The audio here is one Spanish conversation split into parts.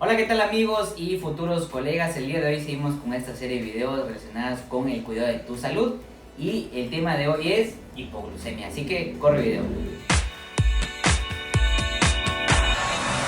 Hola, ¿qué tal amigos y futuros colegas? El día de hoy seguimos con esta serie de videos relacionados con el cuidado de tu salud y el tema de hoy es hipoglucemia, así que corre video.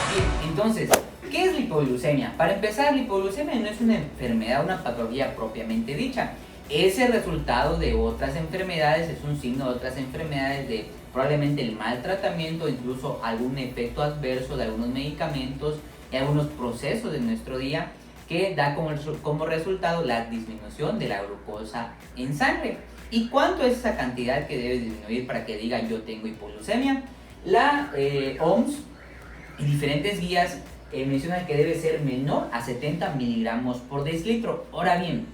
Bien, entonces, ¿qué es la hipoglucemia? Para empezar, la hipoglucemia no es una enfermedad, una patología propiamente dicha. Es el resultado de otras enfermedades, es un signo de otras enfermedades, de probablemente el mal tratamiento, incluso algún efecto adverso de algunos medicamentos y algunos procesos de nuestro día que da como resultado la disminución de la glucosa en sangre. ¿Y cuánto es esa cantidad que debe disminuir para que diga yo tengo hipoglucemia? La OMS y diferentes guías mencionan que debe ser menor a 70 miligramos por decilitro. Ahora bien,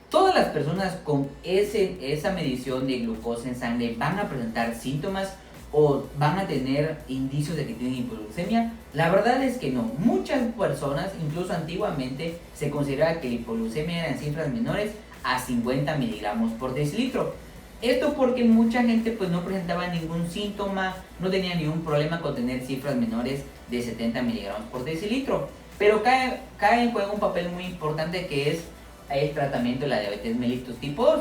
todas las personas con esa medición de glucosa en sangre van a presentar síntomas o van a tener indicios de que tienen hipoglucemia. La verdad es que no. Muchas personas, incluso antiguamente, se consideraba que la hipoglucemia eran cifras menores a 50 miligramos por decilitro. Esto porque mucha gente pues no presentaba ningún síntoma, no tenía ningún problema con tener cifras menores de 70 miligramos por decilitro. Pero cae en juego un papel muy importante que es el tratamiento de la diabetes mellitus tipo 2,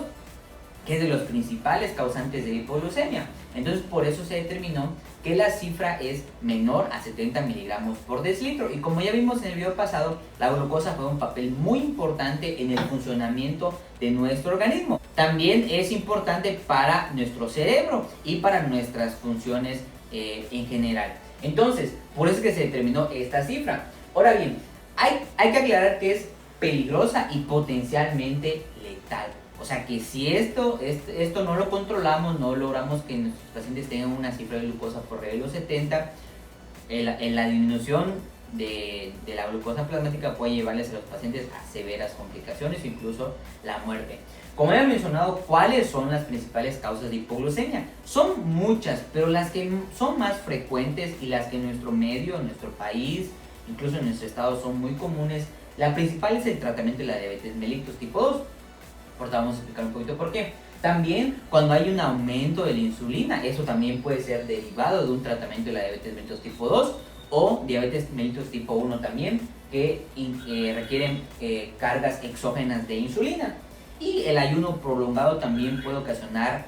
que es de los principales causantes de hipoglucemia. Entonces por eso se determinó que la cifra es menor a 70 miligramos por decilitro. Y como ya vimos en el video pasado, la glucosa juega un papel muy importante en el funcionamiento de nuestro organismo. También es importante para nuestro cerebro y para nuestras funciones en general. Entonces, por eso es que se determinó esta cifra. Ahora bien, hay que aclarar que es peligrosa y potencialmente letal. O sea que si esto no lo controlamos, no logramos que nuestros pacientes tengan una cifra de glucosa por arriba de los 70, en la disminución de la glucosa plasmática puede llevarles a los pacientes a severas complicaciones o incluso la muerte. Como ya he mencionado, ¿cuáles son las principales causas de hipoglucemia? Son muchas, pero las que son más frecuentes y las que en nuestro medio, en nuestro país, incluso en nuestro estado son muy comunes, la principal es el tratamiento de la diabetes mellitus tipo 2. Ahorita vamos a explicar un poquito por qué. También cuando hay un aumento de la insulina, eso también puede ser derivado de un tratamiento de la diabetes mellitus tipo 2 o diabetes mellitus tipo 1 también, que requieren cargas exógenas de insulina. Y el ayuno prolongado también puede ocasionar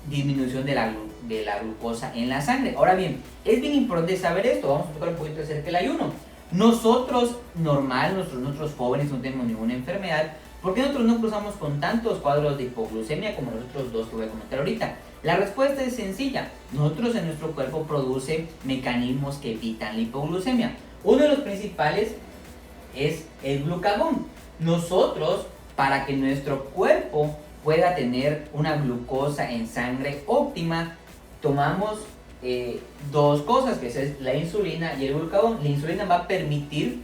disminución de la glucosa en la sangre. Ahora bien, es bien importante saber esto. Vamos a tocar un poquito acerca del ayuno. Nosotros jóvenes no tenemos ninguna enfermedad. ¿Por qué nosotros no cruzamos con tantos cuadros de hipoglucemia como los otros dos que voy a comentar ahorita? La respuesta es sencilla. Nosotros en nuestro cuerpo produce mecanismos que evitan la hipoglucemia. Uno de los principales es el glucagón. Nosotros, para que nuestro cuerpo pueda tener una glucosa en sangre óptima, tomamos dos cosas, que es la insulina y el glucagón. La insulina va a permitir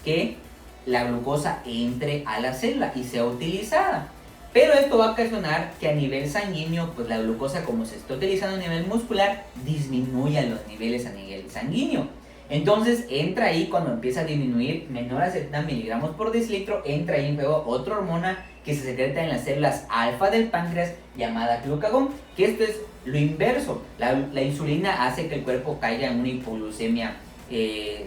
que la glucosa entre a la célula y sea utilizada. Pero esto va a ocasionar que a nivel sanguíneo, pues la glucosa, como se está utilizando a nivel muscular, disminuya los niveles a nivel sanguíneo. Entonces entra ahí, cuando empieza a disminuir menor a 70 miligramos por decilitro, entra ahí en juego otra hormona que se secreta en las células alfa del páncreas llamada glucagón, que esto es lo inverso. La insulina hace que el cuerpo caiga en una hipoglucemia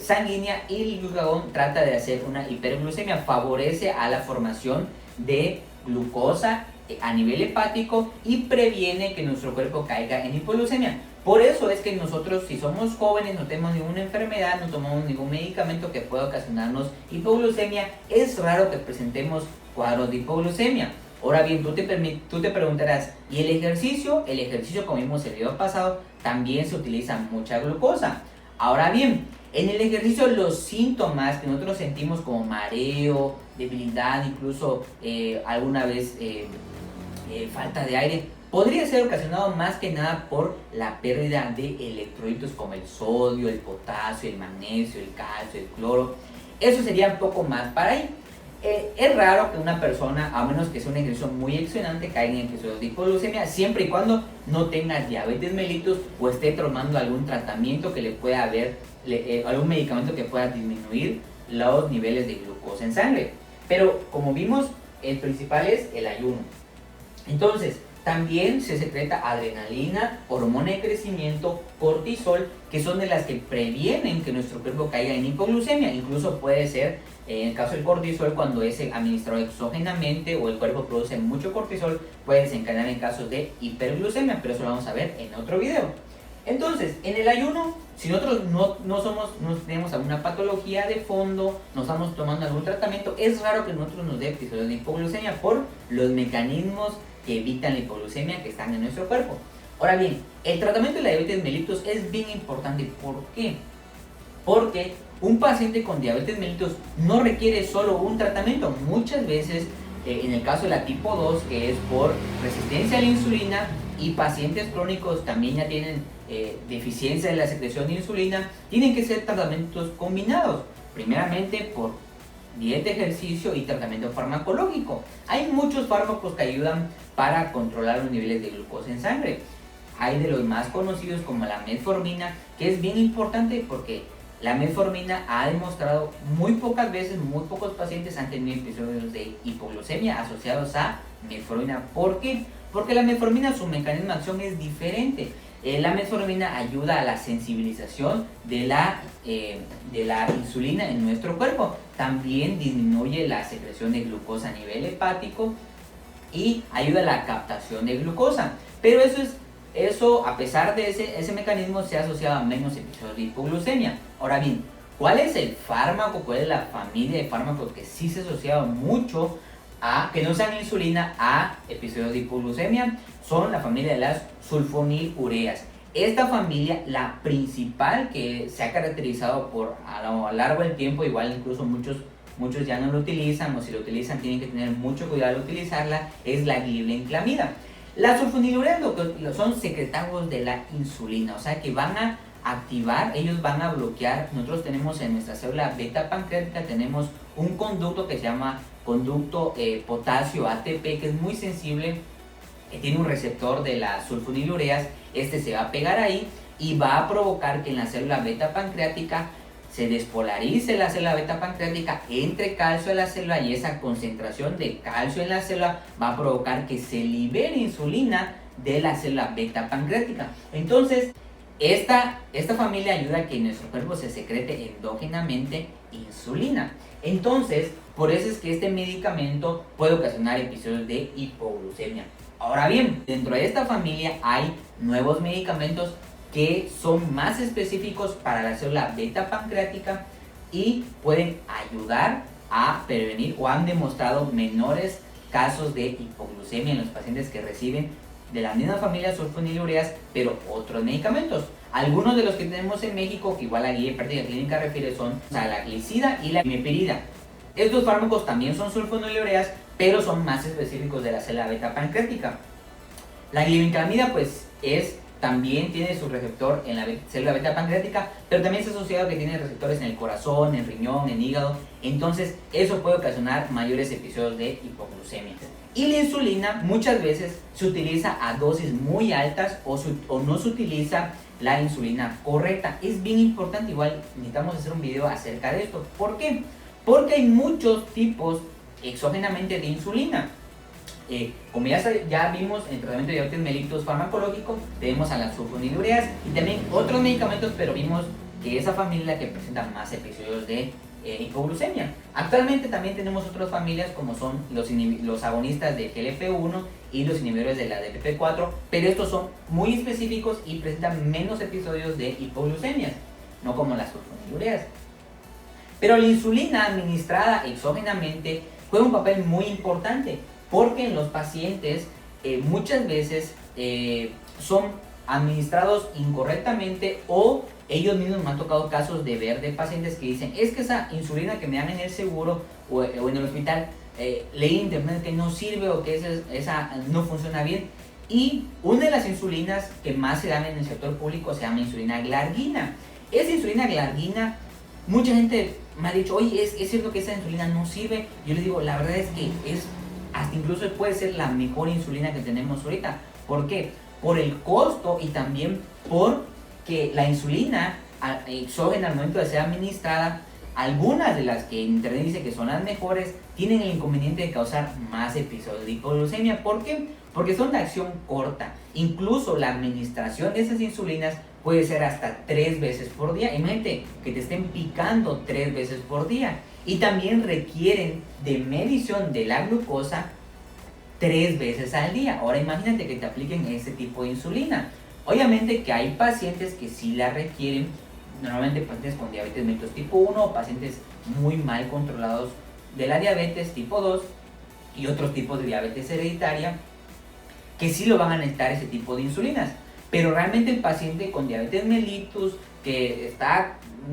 sanguínea y el glucagón trata de hacer una hiperglucemia, favorece a la formación de glucosa a nivel hepático y previene que nuestro cuerpo caiga en hipoglucemia. Por eso es que nosotros, si somos jóvenes, no tenemos ninguna enfermedad, no tomamos ningún medicamento que pueda ocasionarnos hipoglucemia, es raro que presentemos cuadros de hipoglucemia. Ahora bien, tú te preguntarás, ¿y el ejercicio? El ejercicio, como vimos en el video pasado, también se utiliza mucha glucosa. Ahora bien, en el ejercicio los síntomas que nosotros sentimos como mareo, debilidad, incluso alguna vez falta de aire, podría ser ocasionado más que nada por la pérdida de electrolitos como el sodio, el potasio, el magnesio, el calcio, el cloro. Eso sería un poco más para ahí. Es raro que una persona, a menos que sea un ejercicio muy extenuante, caiga en episodios de hipoglucemia, siempre y cuando no tenga diabetes mellitus o esté tomando algún tratamiento que le pueda haber, algún medicamento que pueda disminuir los niveles de glucosa en sangre. Pero como vimos, el principal es el ayuno. Entonces, También se secreta adrenalina, hormona de crecimiento, cortisol, que son de las que previenen que nuestro cuerpo caiga en hipoglucemia. Incluso puede ser, en el caso del cortisol, cuando es administrado exógenamente o el cuerpo produce mucho cortisol, puede desencadenar en casos de hiperglucemia, pero eso lo vamos a ver en otro video. Entonces, en el ayuno, si nosotros no tenemos alguna patología de fondo, no estamos tomando algún tratamiento, es raro que nosotros nos dé episodios de hipoglucemia por los mecanismos que evitan la hipoglucemia que están en nuestro cuerpo. Ahora bien, el tratamiento de la diabetes mellitus es bien importante. ¿Por qué? Porque un paciente con diabetes mellitus no requiere solo un tratamiento. Muchas veces, en el caso de la tipo 2, que es por resistencia a la insulina, y pacientes crónicos también ya tienen deficiencia de la secreción de insulina, tienen que ser tratamientos combinados. Primeramente por dieta, ejercicio y tratamiento farmacológico. Hay muchos fármacos que ayudan para controlar los niveles de glucosa en sangre. Hay de los más conocidos como la metformina, que es bien importante porque la metformina ha demostrado muy pocas veces, muy pocos pacientes han tenido episodios de hipoglucemia asociados a metformina. ¿Por qué? Porque la metformina, su mecanismo de acción es diferente. La metformina ayuda a la sensibilización de la insulina en nuestro cuerpo. También disminuye la secreción de glucosa a nivel hepático y ayuda a la captación de glucosa. Pero eso a pesar de ese mecanismo, se ha asociado a menos episodios de hipoglucemia. Ahora bien, ¿cuál es el fármaco? ¿Cuál es la familia de fármacos que sí se ha asociado mucho a que no sean insulina a episodios de hipoglucemia? Son la familia de las sulfonilureas. Esta familia, la principal que se ha caracterizado por a lo largo del tiempo, igual incluso muchos ya no lo utilizan, o si lo utilizan tienen que tener mucho cuidado al utilizarla, es la glibenclamida. Las sulfonilureas son secretarios de la insulina, o sea que van a activar, ellos van a bloquear. Nosotros tenemos en nuestra célula beta pancreática, tenemos un conducto que se llama conducto potasio ATP, que es muy sensible, que tiene un receptor de las sulfonilureas. Este se va a pegar ahí y va a provocar que en la célula beta pancreática se despolarice la célula beta pancreática, entre calcio a la célula, y esa concentración de calcio en la célula va a provocar que se libere insulina de la célula beta pancreática. Entonces, esta familia ayuda a que en nuestro cuerpo se secrete endógenamente insulina. Entonces, por eso es que este medicamento puede ocasionar episodios de hipoglucemia. Ahora bien, dentro de esta familia hay nuevos medicamentos que son más específicos para la célula beta pancreática y pueden ayudar a prevenir, o han demostrado menores casos de hipoglucemia en los pacientes que reciben de la misma familia sulfonilureas, pero otros medicamentos. Algunos de los que tenemos en México, que igual la guía de práctica clínica refiere, son la glicida y la imipirida. Estos fármacos también son sulfonilureas, pero son más específicos de la célula beta pancreática. La glibenclamida también tiene su receptor en la célula beta pancreática, pero también se ha asociado que tiene receptores en el corazón, en el riñón, en el hígado. Entonces eso puede ocasionar mayores episodios de hipoglucemia. Y la insulina muchas veces se utiliza a dosis muy altas o no se utiliza la insulina correcta. Es bien importante, igual necesitamos hacer un video acerca de esto. ¿Por qué? Porque hay muchos tipos exógenamente de insulina. Como ya vimos en el tratamiento de diabetes mellitus farmacológico, tenemos a las sulfonilureas y también otros medicamentos, pero vimos que esa familia que presenta más episodios de hipoglucemia. Actualmente también tenemos otras familias como son los agonistas de GLP-1 y los inhibidores de la DPP-4, pero estos son muy específicos y presentan menos episodios de hipoglucemia, no como las sulfonilureas. Pero la insulina administrada exógenamente juega un papel muy importante, porque en los pacientes muchas veces son administrados incorrectamente, o ellos mismos me han tocado casos de ver de pacientes que dicen, es que esa insulina que me dan en el seguro o en el hospital, leí en internet que no sirve o que esa no funciona bien. Y una de las insulinas que más se dan en el sector público se llama insulina glargina. Esa insulina glargina, mucha gente me ha dicho, oye, ¿es cierto que esa insulina no sirve? Yo les digo, la verdad es que hasta incluso puede ser la mejor insulina que tenemos ahorita. ¿Por qué? Por el costo y también porque la insulina exógena al momento de ser administrada, algunas de las que en internet dice que son las mejores, tienen el inconveniente de causar más episodios de hipoglucemia. ¿Por qué? porque son de acción corta. Incluso la administración de esas insulinas puede ser hasta 3 veces por día. Imagínate que te estén picando 3 veces por día. Y también requieren de medición de la glucosa 3 veces al día. Ahora imagínate que te apliquen ese tipo de insulina. Obviamente que hay pacientes que sí la requieren, normalmente pacientes con diabetes mellitus tipo 1 o pacientes muy mal controlados de la diabetes tipo 2 y otros tipos de diabetes hereditaria que sí lo van a necesitar ese tipo de insulinas. Pero realmente el paciente con diabetes mellitus que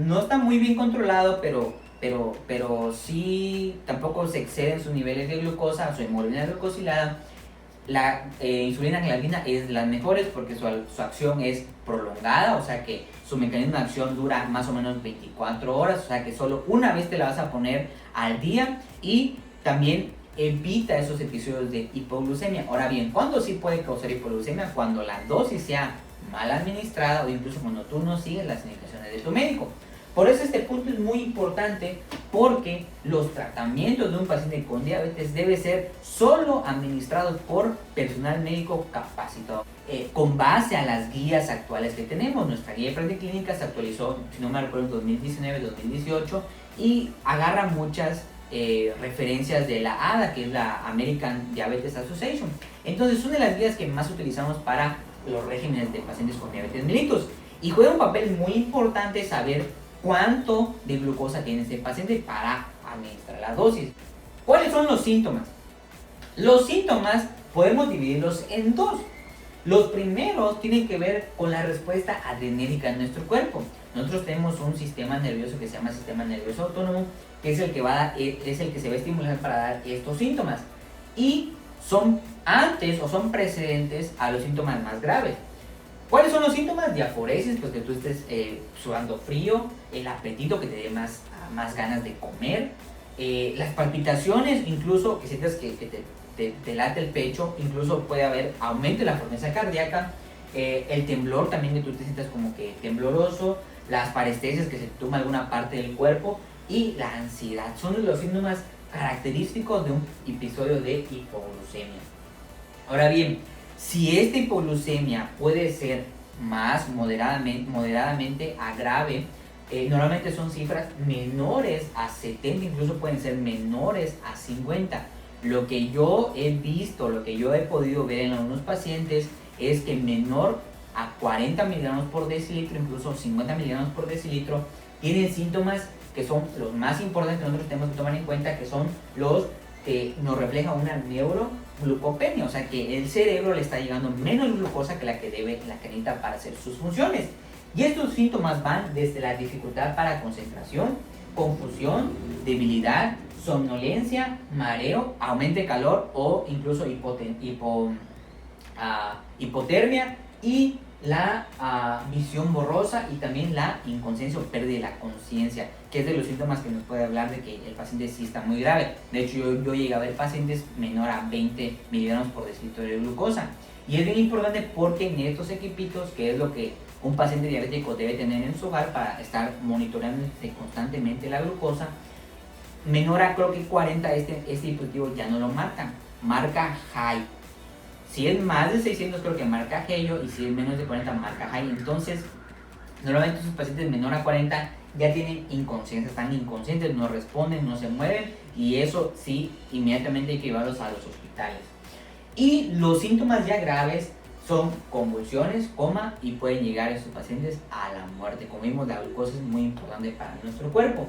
no está muy bien controlado, pero sí tampoco se exceden sus niveles de glucosa, su hemoglobina glucosilada, la insulina glargina es de las mejores porque su acción es prolongada, o sea que su mecanismo de acción dura más o menos 24 horas, o sea que solo una vez te la vas a poner al día y también evita esos episodios de hipoglucemia. Ahora bien, ¿cuándo sí puede causar hipoglucemia? Cuando la dosis sea mal administrada o incluso cuando tú no sigues las indicaciones de tu médico. Por eso este punto es muy importante porque los tratamientos de un paciente con diabetes deben ser solo administrados por personal médico capacitado. Con base a las guías actuales que tenemos, nuestra guía de práctica clínica se actualizó, si no me recuerdo, en 2019-2018 y agarra muchas referencias de la ADA, que es la American Diabetes Association. Entonces, son de las guías que más utilizamos para los regímenes de pacientes con diabetes mellitus. Y juega un papel muy importante saber cuánto de glucosa tiene este paciente para administrar la dosis. ¿Cuáles son los síntomas? Los síntomas podemos dividirlos en dos. Los primeros tienen que ver con la respuesta adrenérgica de nuestro cuerpo. Nosotros tenemos un sistema nervioso que se llama sistema nervioso autónomo, que es el que se va a estimular para dar estos síntomas. Y son antes o son precedentes a los síntomas más graves. ¿Cuáles son los síntomas? Diaforesis, pues que tú estés sudando frío, el apetito, que te dé más ganas de comer, las palpitaciones, incluso que sientas que te late el pecho, incluso puede haber aumento de la frecuencia cardíaca, el temblor también, que tú te sientas como que tembloroso, las parestesias, que se te toma alguna parte del cuerpo, y la ansiedad. Son los síntomas característicos de un episodio de hipoglucemia. Ahora bien, si esta hipoglucemia puede ser más moderadamente a grave, normalmente son cifras menores a 70, incluso pueden ser menores a 50. Lo que yo he visto, lo que yo he podido ver en algunos pacientes es que menor a 40 miligramos por decilitro, incluso 50 miligramos por decilitro, tienen síntomas que son los más importantes que nosotros tenemos que tomar en cuenta, que son los que nos refleja una neuroglucopenia, o sea que el cerebro le está llegando menos glucosa que la que necesita para hacer sus funciones. Y estos síntomas van desde la dificultad para concentración, confusión, debilidad, somnolencia, mareo, aumento de calor o incluso hipotermia y la visión borrosa y también la inconsciencia o pérdida de la conciencia, que es de los síntomas que nos puede hablar de que el paciente sí está muy grave. De hecho, yo llegué a ver pacientes menor a 20 miligramos por decilitro de glucosa. Y es bien importante porque en estos equipitos, que es lo que un paciente diabético debe tener en su hogar para estar monitoreando constantemente la glucosa, menor a creo que 40, este dispositivo ya no lo marca high. Si es más de 600 creo que marca hello, y si es menos de 40 marca high. Entonces normalmente esos pacientes menor a 40 ya tienen inconsciencia, están inconscientes, no responden, no se mueven, y eso sí, inmediatamente hay que llevarlos a los hospitales. Y los síntomas ya graves son convulsiones, coma, y pueden llegar a estos pacientes a la muerte. Como vimos, la glucosa es muy importante para nuestro cuerpo.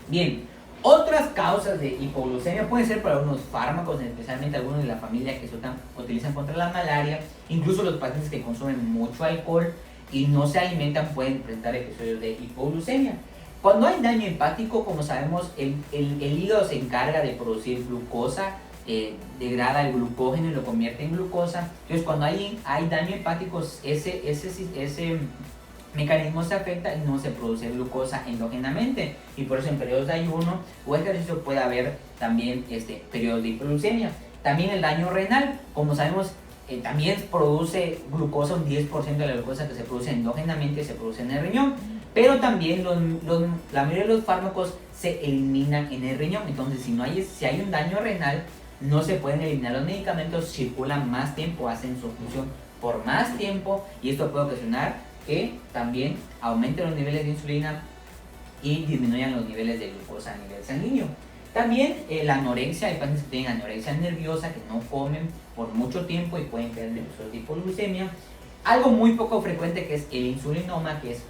Bien, otras causas de hipoglucemia pueden ser por algunos fármacos, especialmente algunos de la familia que se utilizan contra la malaria. Incluso los pacientes que consumen mucho alcohol y no se alimentan pueden presentar episodios de hipoglucemia. Cuando hay daño hepático, como sabemos, el hígado se encarga de producir glucosa, degrada el glucógeno y lo convierte en glucosa. Entonces, cuando hay daño hepático, ese mecanismo se afecta y no se produce glucosa endógenamente, y por eso en periodos de ayuno o ejercicio puede haber también periodos de hipoglucemia. También el daño renal, como sabemos, también produce glucosa, un 10% de la glucosa que se produce endógenamente se produce en el riñón, pero también la mayoría de los fármacos se eliminan en el riñón. Entonces, si hay un daño renal, no se pueden eliminar los medicamentos, circulan más tiempo, hacen su función por más tiempo y esto puede ocasionar que también aumenten los niveles de insulina y disminuyan los niveles de glucosa a nivel sanguíneo. También la anorexia, hay pacientes que tienen anorexia nerviosa, que no comen por mucho tiempo y pueden tener episodios de hipoglucemia. Algo muy poco frecuente que es el insulinoma, que es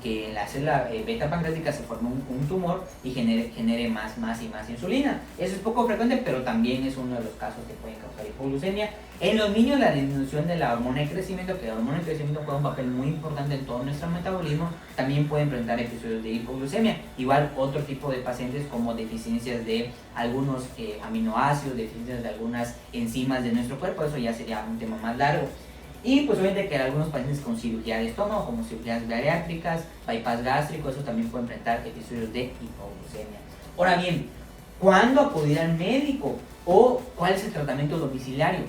que en la célula beta pancreática se forma un tumor y genere más y más insulina. Eso es poco frecuente, pero también es uno de los casos que pueden causar hipoglucemia. En los niños, la disminución de la hormona de crecimiento, que la hormona de crecimiento juega un papel muy importante en todo nuestro metabolismo, también pueden presentar episodios de hipoglucemia. Igual otro tipo de pacientes como deficiencias de algunos aminoácidos, deficiencias de algunas enzimas de nuestro cuerpo, eso ya sería un tema más largo. Y pues obviamente que algunos pacientes con cirugía de estómago, como cirugías bariátricas, bypass gástrico, eso también puede enfrentar episodios de hipoglucemia. Ahora bien, ¿cuándo acudir al médico? ¿O cuál es el tratamiento domiciliario?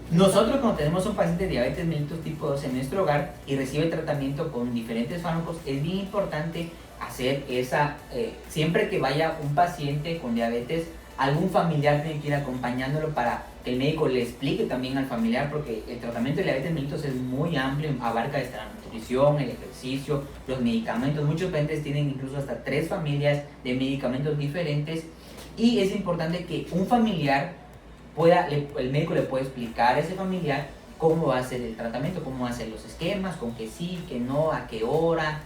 Nosotros cuando tenemos un paciente de diabetes mellitus tipo 2 en nuestro hogar y recibe tratamiento con diferentes fármacos, es bien importante hacer siempre que vaya un paciente con diabetes, algún familiar tiene que ir acompañándolo para que el médico le explique también al familiar, porque el tratamiento de diabetes mellitus es muy amplio, abarca desde la nutrición, el ejercicio, los medicamentos. Muchos pacientes tienen incluso hasta 3 familias de medicamentos diferentes y es importante que un familiar el médico le pueda explicar a ese familiar cómo va a ser el tratamiento, cómo va a ser los esquemas, con qué sí, qué no, a qué hora,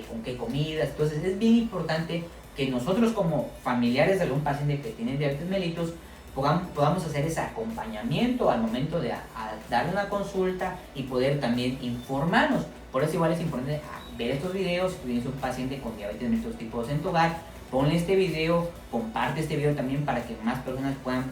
con qué comidas. Entonces es bien importante que nosotros como familiares de algún paciente que tiene diabetes mellitus podamos hacer ese acompañamiento al momento de darle una consulta y poder también informarnos. Por eso igual es importante ver estos videos. Si tú tienes un paciente con diabetes mellitus tipo 2 en tu hogar, ponle este video, comparte este video también para que más personas puedan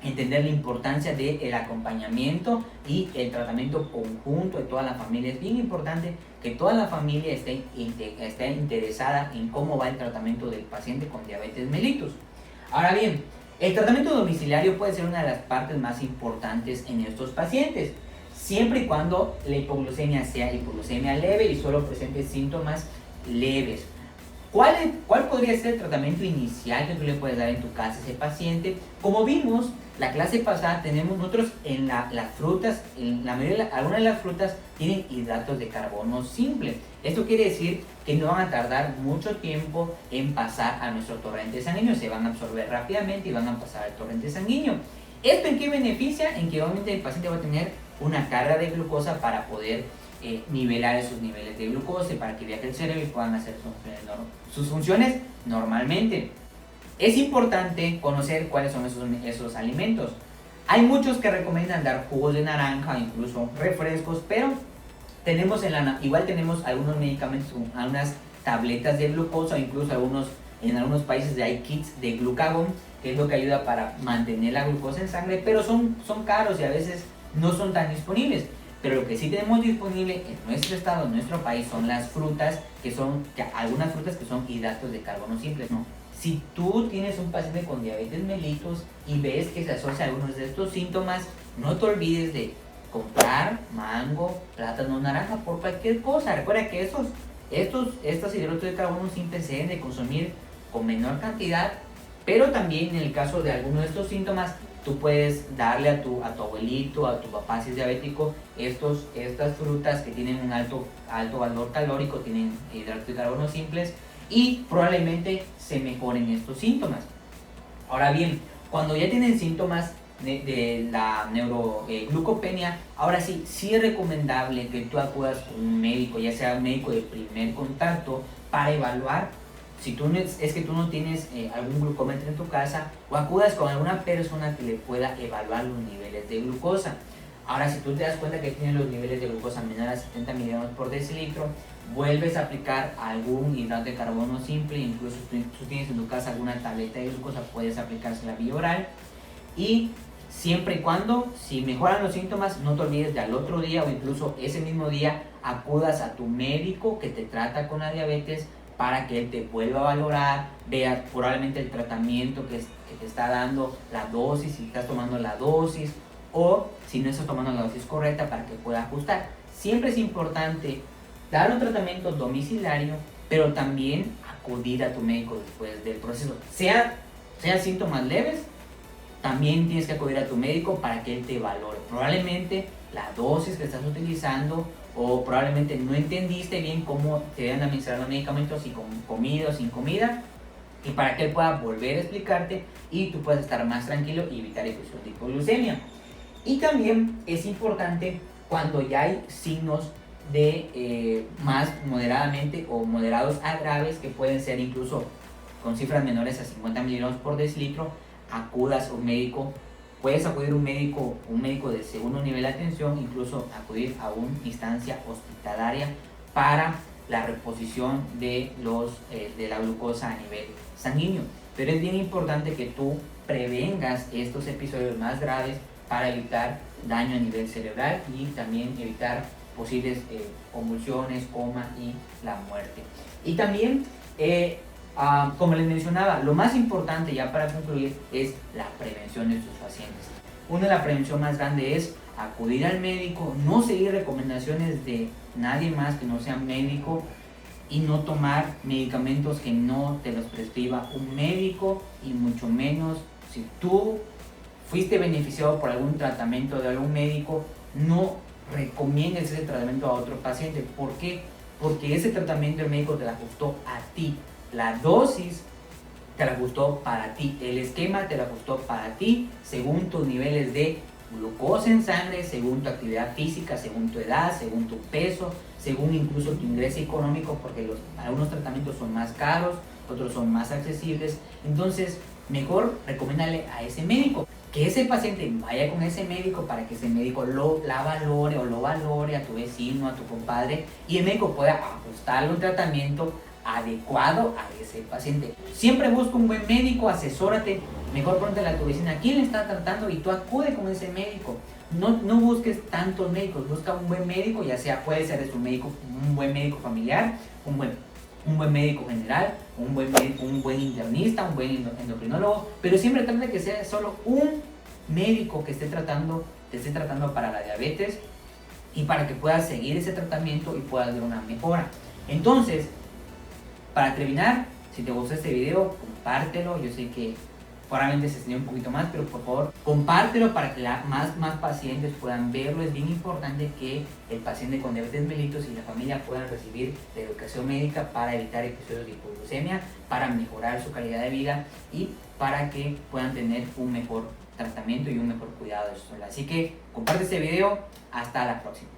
entender la importancia del acompañamiento y el tratamiento conjunto de toda la familia. Es bien importante que toda la familia esté interesada en cómo va el tratamiento del paciente con diabetes mellitus. Ahora bien, el tratamiento domiciliario puede ser una de las partes más importantes en estos pacientes, siempre y cuando la hipoglucemia sea hipoglucemia leve y solo presente síntomas leves. ¿Cuál podría ser el tratamiento inicial que tú le puedes dar en tu casa a ese paciente? Como vimos la clase pasada, tenemos nosotros en las frutas, algunas de las frutas tienen hidratos de carbono simple. Esto quiere decir que no van a tardar mucho tiempo en pasar a nuestro torrente sanguíneo, se van a absorber rápidamente y van a pasar al torrente sanguíneo. ¿Esto en qué beneficia? En que obviamente el paciente va a tener una carga de glucosa para poder nivelar esos niveles de glucosa, para que viaje el cerebro y puedan hacer sus funciones normalmente. Es importante conocer cuáles son esos alimentos. Hay muchos que recomiendan dar jugos de naranja, incluso refrescos, pero igual tenemos algunos medicamentos, algunas tabletas de glucosa, incluso en algunos países hay kits de glucagón, que es lo que ayuda para mantener la glucosa en sangre, pero son caros y a veces no son tan disponibles. Pero lo que sí tenemos disponible en nuestro estado, en nuestro país, son las frutas, algunas frutas que son hidratos de carbono simples, ¿no? Si tú tienes un paciente con diabetes mellitus y ves que se asocia a algunos de estos síntomas, no te olvides de comprar mango, plátano, naranja, por cualquier cosa. Recuerda que estos hidratos de carbono simples se deben de consumir con menor cantidad, pero también en el caso de algunos de estos síntomas, tú puedes darle a tu abuelito, a tu papá si es diabético, estas frutas que tienen un alto valor calórico, tienen hidratos de carbono simples y probablemente se mejoren estos síntomas. Ahora bien, cuando ya tienen síntomas de la neuroglucopenia, ahora sí es recomendable que tú acudas con un médico, ya sea un médico de primer contacto, para evaluar. Si tú no tienes algún glucómetro en tu casa, o acudas con alguna persona que le pueda evaluar los niveles de glucosa. Ahora, si tú te das cuenta que tienes los niveles de glucosa menores a 70 miligramos por decilitro, vuelves a aplicar algún hidrato de carbono simple, incluso si tú tienes en tu casa alguna tableta de glucosa, puedes aplicársela vía oral. Y siempre y cuando, si mejoran los síntomas, no te olvides de al otro día o incluso ese mismo día acudas a tu médico que te trata con la diabetes para que él te vuelva a valorar, vea probablemente el tratamiento que te está dando, la dosis, si estás tomando la dosis o si no estás tomando la dosis correcta para que pueda ajustar. Siempre es importante dar un tratamiento domiciliario, pero también acudir a tu médico después del proceso, sea síntomas leves también tienes que acudir a tu médico para que él te valore. Probablemente la dosis que estás utilizando, o probablemente no entendiste bien cómo te deben administrar los medicamentos, si con comida o sin comida, y para que él pueda volver a explicarte y tú puedas estar más tranquilo y evitar episodios de hipoglucemia. Y también es importante cuando ya hay signos de más moderadamente o moderados a graves, que pueden ser incluso con cifras menores a 50 miligramos por decilitro, acudas a un médico. Puedes acudir a un médico de segundo nivel de atención, incluso acudir a una instancia hospitalaria para la reposición de la glucosa a nivel sanguíneo. Pero es bien importante que tú prevengas estos episodios más graves para evitar daño a nivel cerebral y también evitar posibles convulsiones, coma y la muerte. Y también, como les mencionaba, lo más importante ya para concluir es la prevención de sus pacientes. Una de las prevención más grande es acudir al médico, no seguir recomendaciones de nadie más que no sea médico, y no tomar medicamentos que no te los prescriba un médico, y mucho menos si tú fuiste beneficiado por algún tratamiento de algún médico, no recomiendes ese tratamiento a otro paciente. ¿Por qué? Porque ese tratamiento el médico te lo ajustó a ti, la dosis te la ajustó para ti, el esquema te lo ajustó para ti, según tus niveles de glucosa en sangre, según tu actividad física, según tu edad, según tu peso, según incluso tu ingreso económico, porque algunos tratamientos son más caros, otros son más accesibles. Entonces, mejor recomiéndale a ese médico, que ese paciente vaya con ese médico para que ese médico la valore o lo valore a tu vecino, a tu compadre, y el médico pueda ajustarle un tratamiento adecuado a ese paciente. Siempre busca un buen médico, asesórate, mejor pregúntale a tu vecina quién le está tratando y tú acude con ese médico. No busques tantos médicos, busca un buen médico, ya sea puede ser un buen médico familiar, un buen médico general, un buen internista, un buen endocrinólogo, pero siempre trata de que sea solo un médico que te esté tratando para la diabetes, y para que puedas seguir ese tratamiento y puedas ver una mejora. Entonces, para terminar, si te gustó este video, compártelo. Yo sé que probablemente se extendió un poquito más, pero por favor, compártelo para que más pacientes puedan verlo. Es bien importante que el paciente con diabetes mellitus y la familia puedan recibir la educación médica para evitar episodios de hipoglucemia, para mejorar su calidad de vida y para que puedan tener un mejor tratamiento y un mejor cuidado de su salud. Así que comparte este video. Hasta la próxima.